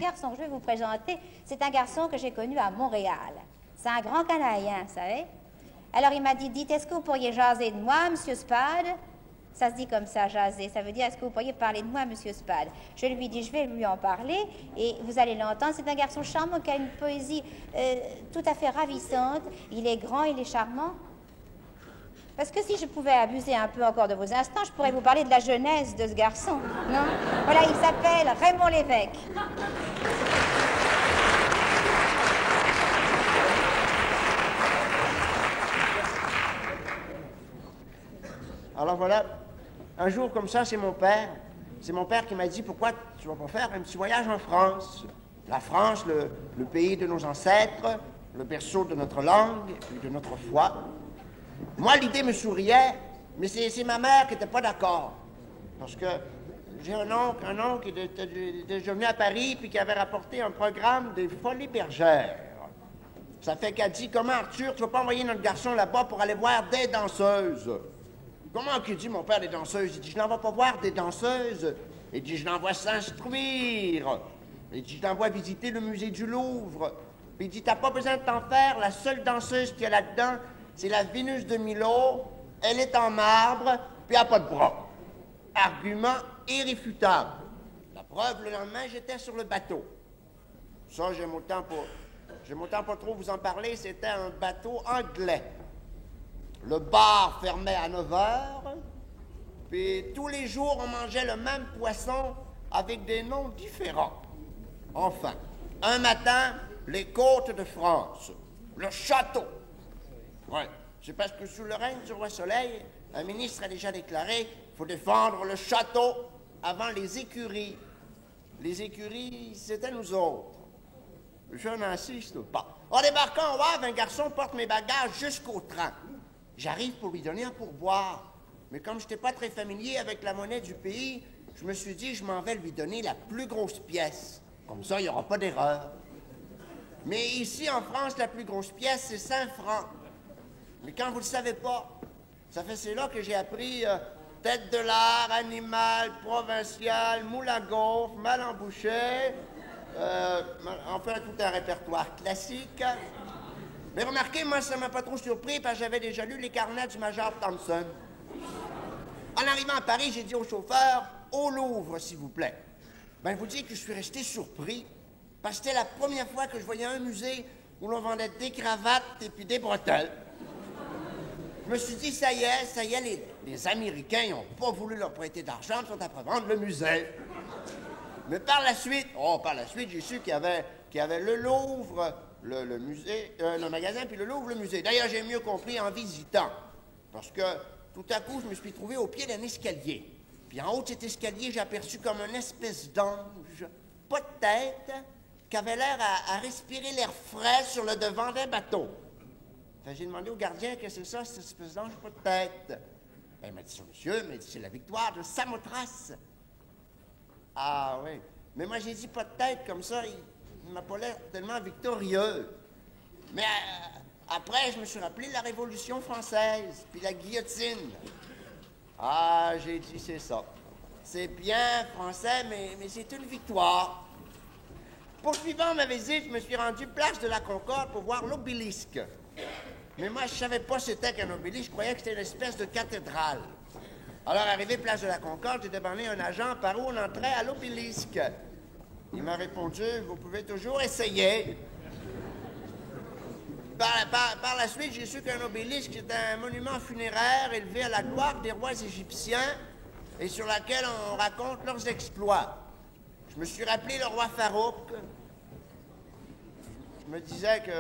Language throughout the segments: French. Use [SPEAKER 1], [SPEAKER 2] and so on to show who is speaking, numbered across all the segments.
[SPEAKER 1] garçon que je vais vous présenter, c'est un garçon que j'ai connu à Montréal. C'est un grand Canadien, vous savez. Alors il m'a dit, dites, est-ce que vous pourriez jaser de moi, Monsieur Spade? Ça se dit comme ça, jaser. Ça veut dire, est-ce que vous pourriez parler de moi, Monsieur Spade? Je lui dis, je vais lui en parler et vous allez l'entendre. C'est un garçon charmant qui a une poésie tout à fait ravissante. Il est grand, il est charmant. Parce que si je pouvais abuser un peu encore de vos instants, je pourrais vous parler de la jeunesse de ce garçon, non? Voilà, il s'appelle Raymond Lévesque.
[SPEAKER 2] Alors voilà, un jour comme ça, c'est mon père. C'est mon père qui m'a dit, pourquoi tu vas pas faire un petit voyage en France? La France, le pays de nos ancêtres, le berceau de notre langue et de notre foi. Moi, l'idée me souriait, mais c'est ma mère qui n'était pas d'accord. Parce que j'ai un oncle qui était déjà venu à Paris puis qui avait rapporté un programme des Folies Bergères. Ça fait qu'elle dit, comment Arthur, tu vas pas envoyer notre garçon là-bas pour aller voir des danseuses? Comment qu'il dit, mon père, des danseuses? Il dit, je n'en vais pas voir des danseuses. Il dit, je l'envoie s'instruire. Il dit, je l'envoie visiter le musée du Louvre. Puis il dit, t'as pas besoin de t'en faire. La seule danseuse qu'il y a là-dedans, c'est la Vénus de Milo. Elle est en marbre, puis elle n'a pas de bras. Argument irréfutable. La preuve, le lendemain, j'étais sur le bateau. Ça, j'aime autant pas trop vous en parler. C'était un bateau anglais. Le bar fermait à 9 heures, puis tous les jours, on mangeait le même poisson avec des noms différents. Enfin, un matin, les côtes de France, le château. Ouais, c'est parce que sous le règne du roi Soleil, un ministre a déjà déclaré qu'il faut défendre le château avant les écuries. Les écuries, c'était nous autres. Je n'insiste pas. En débarquant au Havre, un garçon porte mes bagages jusqu'au train. J'arrive pour lui donner un pourboire. Mais comme je n'étais pas très familier avec la monnaie du pays, je me suis dit, je m'en vais lui donner la plus grosse pièce. Comme ça, il n'y aura pas d'erreur. Mais ici, en France, la plus grosse pièce, c'est 5 francs. Mais quand vous ne le savez pas, c'est là que j'ai appris tête de lard, animal, provincial, moule à gaufre, mal embouché, enfin tout un répertoire classique. Mais remarquez, moi, ça m'a pas trop surpris parce que j'avais déjà lu les carnets du Major Thompson. En arrivant à Paris, j'ai dit au chauffeur, au Louvre, s'il vous plaît. Ben, vous dites que je suis resté surpris parce que c'était la première fois que je voyais un musée où l'on vendait des cravates et puis des bretelles. Je me suis dit, ça y est, les Américains n'ont pas voulu leur prêter d'argent, ils sont après vendre le musée. Mais par la suite, j'ai su qu'il y avait le Louvre, le musée, le magasin, puis le Louvre, le musée. D'ailleurs, j'ai mieux compris en visitant. Parce que tout à coup, je me suis trouvé au pied d'un escalier. Puis en haut de cet escalier, j'ai aperçu comme une espèce d'ange, pas de tête, qui avait l'air à respirer l'air frais sur le devant d'un bateau. J'ai demandé au gardien, qu'est-ce que c'est ça, cette espèce d'ange, pas de tête? Ben, il m'a dit, monsieur, mais c'est la victoire de Samothrace. Ah oui. Mais moi, j'ai dit pas de tête comme ça, il m'a pas l'air tellement victorieux. Mais après, je me suis rappelé la Révolution française, puis la guillotine. Ah, j'ai dit, c'est ça. C'est bien français, mais c'est une victoire. Poursuivant ma visite, je me suis rendu place de la Concorde pour voir l'obélisque. Mais moi, je savais pas c'était qu'un obélisque, je croyais que c'était une espèce de cathédrale. Alors, arrivé place de la Concorde, j'ai demandé à un agent par où on entrait à l'obélisque. Il m'a répondu, vous pouvez toujours essayer. Par la suite, j'ai su qu'un obélisque était un monument funéraire élevé à la gloire des rois égyptiens et sur laquelle on raconte leurs exploits. Je me suis rappelé le roi Farouk. Je me disais que...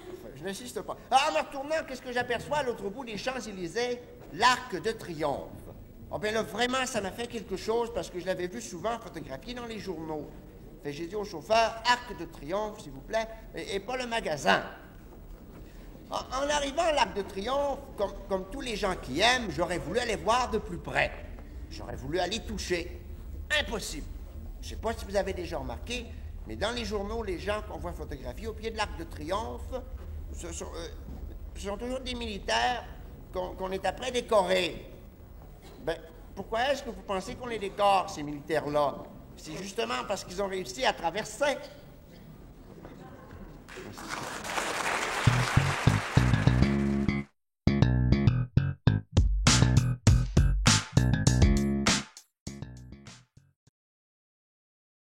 [SPEAKER 2] Enfin, je n'insiste pas. En me retournant, qu'est-ce que j'aperçois à l'autre bout des Champs-Élysées? L'Arc de Triomphe. Oh bien là, vraiment, ça m'a fait quelque chose parce que je l'avais vu souvent photographié dans les journaux. Fait j'ai dit au chauffeur, Arc de Triomphe, s'il vous plaît, et pas le magasin. En arrivant à l'Arc de Triomphe, comme tous les gens qui aiment, j'aurais voulu aller voir de plus près. J'aurais voulu aller toucher. Impossible. Je ne sais pas si vous avez déjà remarqué, mais dans les journaux, les gens qu'on voit photographiés au pied de l'Arc de Triomphe, ce sont toujours des militaires qu'on est après décorés. Ben, pourquoi est-ce que vous pensez qu'on les décore, ces militaires-là? C'est justement parce qu'ils ont réussi à traverser